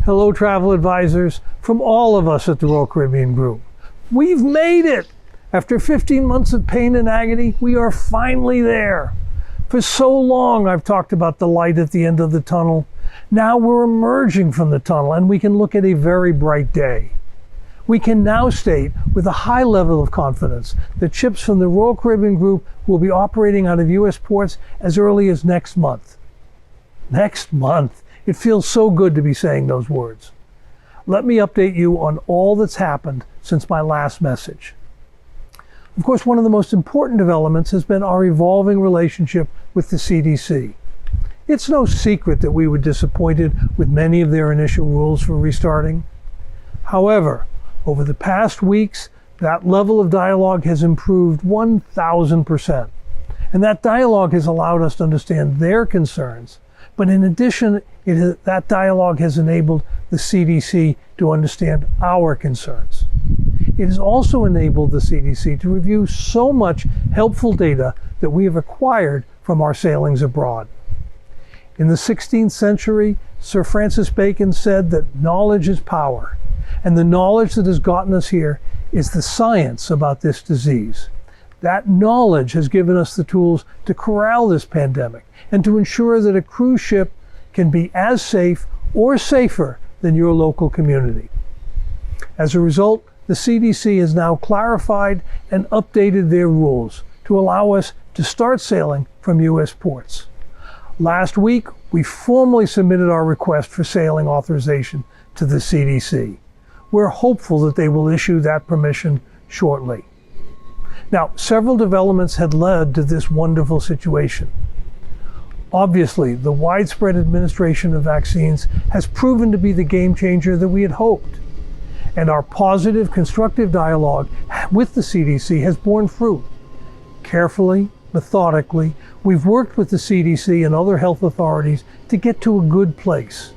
Hello, travel advisors, from all of us at the Royal Caribbean Group. We've made it! After 15 months of pain and agony, we are finally there. For so long, I've talked about the light at the end of the tunnel. Now we're emerging from the tunnel and we can look at a very bright day. We can now state with a high level of confidence that ships from the Royal Caribbean Group will be operating out of U.S. ports as early as next month. Next month. It feels so good to be saying those words. Let me update you on all that's happened since my last message. Of course, one of the most important developments has been our evolving relationship with the CDC. It's no secret that we were disappointed with many of their initial rules for restarting. However, over the past weeks, that level of dialogue has improved 1,000%. And that dialogue has allowed us to understand their concerns. But in addition, that dialogue has enabled the CDC to understand our concerns. It has also enabled the CDC to review so much helpful data that we have acquired from our sailings abroad. In the 16th century, Sir Francis Bacon said that knowledge is power, and the knowledge that has gotten us here is the science about this disease. That knowledge has given us the tools to corral this pandemic and to ensure that a cruise ship can be as safe or safer than your local community. As a result, the CDC has now clarified and updated their rules to allow us to start sailing from U.S. ports. Last week, we formally submitted our request for sailing authorization to the CDC. We're hopeful that they will issue that permission shortly. Now, several developments had led to this wonderful situation. Obviously, the widespread administration of vaccines has proven to be the game changer that we had hoped. And our positive, constructive dialogue with the CDC has borne fruit. Carefully, methodically, we've worked with the CDC and other health authorities to get to a good place.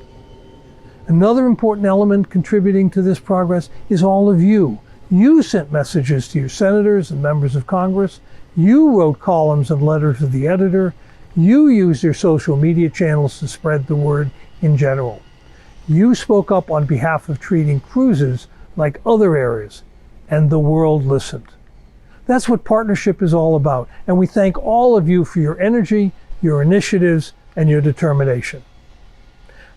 Another important element contributing to this progress is all of you. You sent messages to your senators and members of Congress. You wrote columns and letters to the editor. You used your social media channels to spread the word in general. You spoke up on behalf of treating cruises like other areas, and the world listened. That's what partnership is all about, and we thank all of you for your energy, your initiatives, and your determination.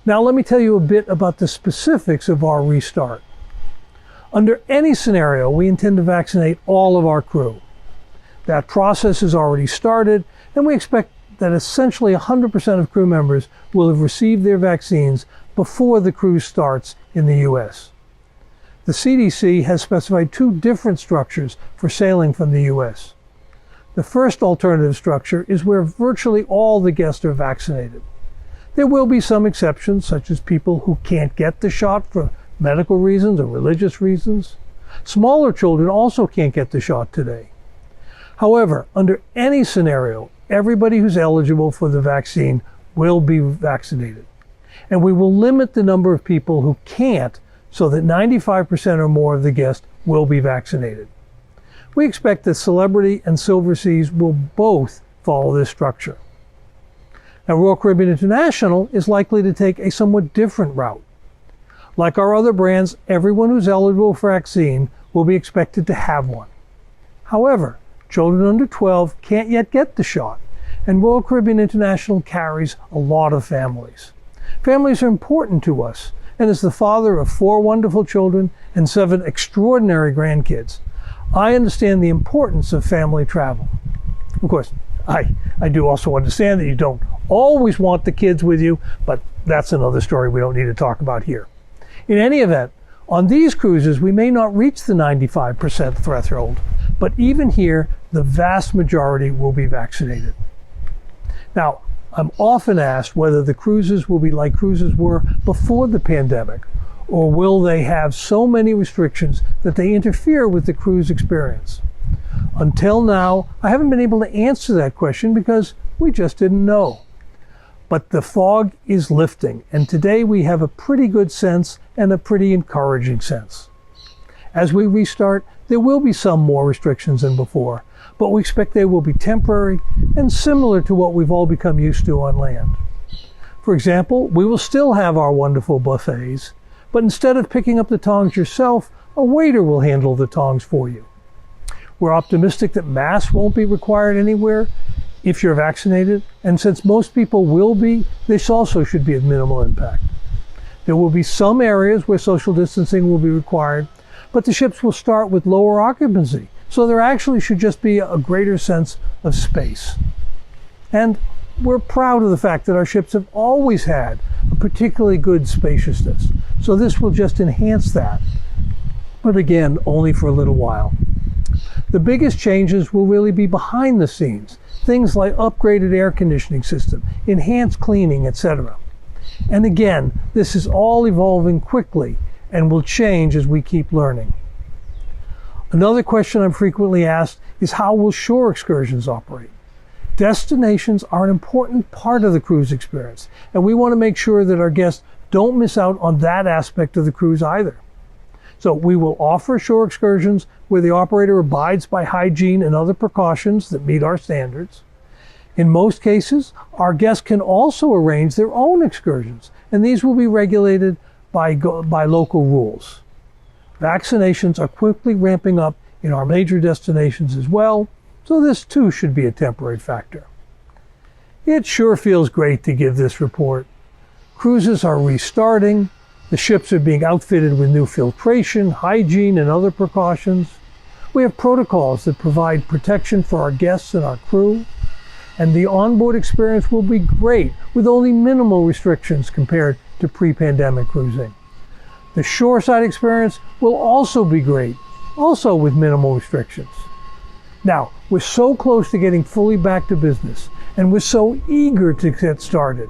Now let me tell you a bit about the specifics of our restart. Under any scenario, we intend to vaccinate all of our crew. That process has already started, and we expect that essentially 100% of crew members will have received their vaccines before the cruise starts in the U.S. The CDC has specified two different structures for sailing from the U.S. The first alternative structure is where virtually all the guests are vaccinated. There will be some exceptions, such as people who can't get the shot for medical reasons or religious reasons. Smaller children also can't get the shot today. However, under any scenario, everybody who's eligible for the vaccine will be vaccinated. And we will limit the number of people who can't so that 95% or more of the guests will be vaccinated. We expect that Celebrity and Silversea will both follow this structure. Now, Royal Caribbean International is likely to take a somewhat different route. Like our other brands, everyone who's eligible for vaccine will be expected to have one. However, children under 12 can't yet get the shot, and Royal Caribbean International carries a lot of families. Families are important to us, and as the father of 4 wonderful children and 7 extraordinary grandkids, I understand the importance of family travel. Of course, I do also understand that you don't always want the kids with you, but that's another story we don't need to talk about here. In any event, on these cruises, we may not reach the 95% threshold, but even here, the vast majority will be vaccinated. Now, I'm often asked whether the cruises will be like cruises were before the pandemic, or will they have so many restrictions that they interfere with the cruise experience? Until now, I haven't been able to answer that question because we just didn't know. But the fog is lifting, and today we have a pretty good sense and a pretty encouraging sense. As we restart, there will be some more restrictions than before, but we expect they will be temporary and similar to what we've all become used to on land. For example, we will still have our wonderful buffets, But instead of picking up the tongs yourself, a waiter will handle the tongs for you. We're optimistic that masks won't be required anywhere if you're vaccinated, and since most people will be, this also should be of minimal impact. There will be some areas where social distancing will be required, but the ships will start with lower occupancy, so there actually should just be a greater sense of space. And we're proud of the fact that our ships have always had a particularly good spaciousness, so this will just enhance that, but again, only for a little while. The biggest changes will really be behind the scenes, things like upgraded air conditioning system, enhanced cleaning, etc. And again, this is all evolving quickly and will change as we keep learning. Another question I'm frequently asked is, how will shore excursions operate? Destinations are an important part of the cruise experience, and we want to make sure that our guests don't miss out on that aspect of the cruise either. So we will offer shore excursions where the operator abides by hygiene and other precautions that meet our standards. In most cases, our guests can also arrange their own excursions, and these will be regulated by local rules. Vaccinations are quickly ramping up in our major destinations as well, so this too should be a temporary factor. It sure feels great to give this report. Cruises are restarting. The ships are being outfitted with new filtration, hygiene, and other precautions. We have protocols that provide protection for our guests and our crew. And the onboard experience will be great with only minimal restrictions compared to pre-pandemic cruising. The shoreside experience will also be great, also with minimal restrictions. Now, we're so close to getting fully back to business, and we're so eager to get started.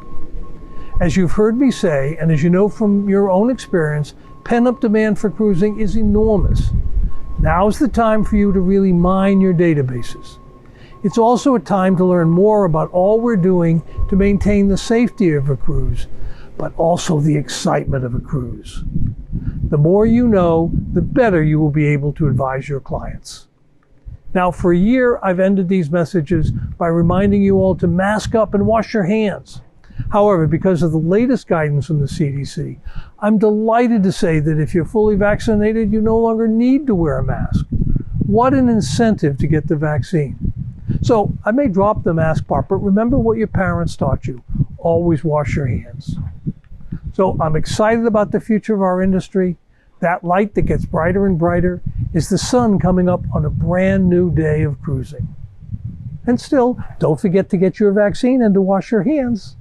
As you've heard me say, and as you know from your own experience, pent-up demand for cruising is enormous. Now's the time for you to really mine your databases. It's also a time to learn more about all we're doing to maintain the safety of a cruise, but also the excitement of a cruise. The more you know, the better you will be able to advise your clients. Now, for a year, I've ended these messages by reminding you all to mask up and wash your hands. However, because of the latest guidance from the CDC, I'm delighted to say that if you're fully vaccinated, you no longer need to wear a mask. What an incentive to get the vaccine. So I may drop the mask part, but remember what your parents taught you. Always wash your hands. So I'm excited about the future of our industry. That light that gets brighter and brighter is the sun coming up on a brand new day of cruising. And still, don't forget to get your vaccine and to wash your hands.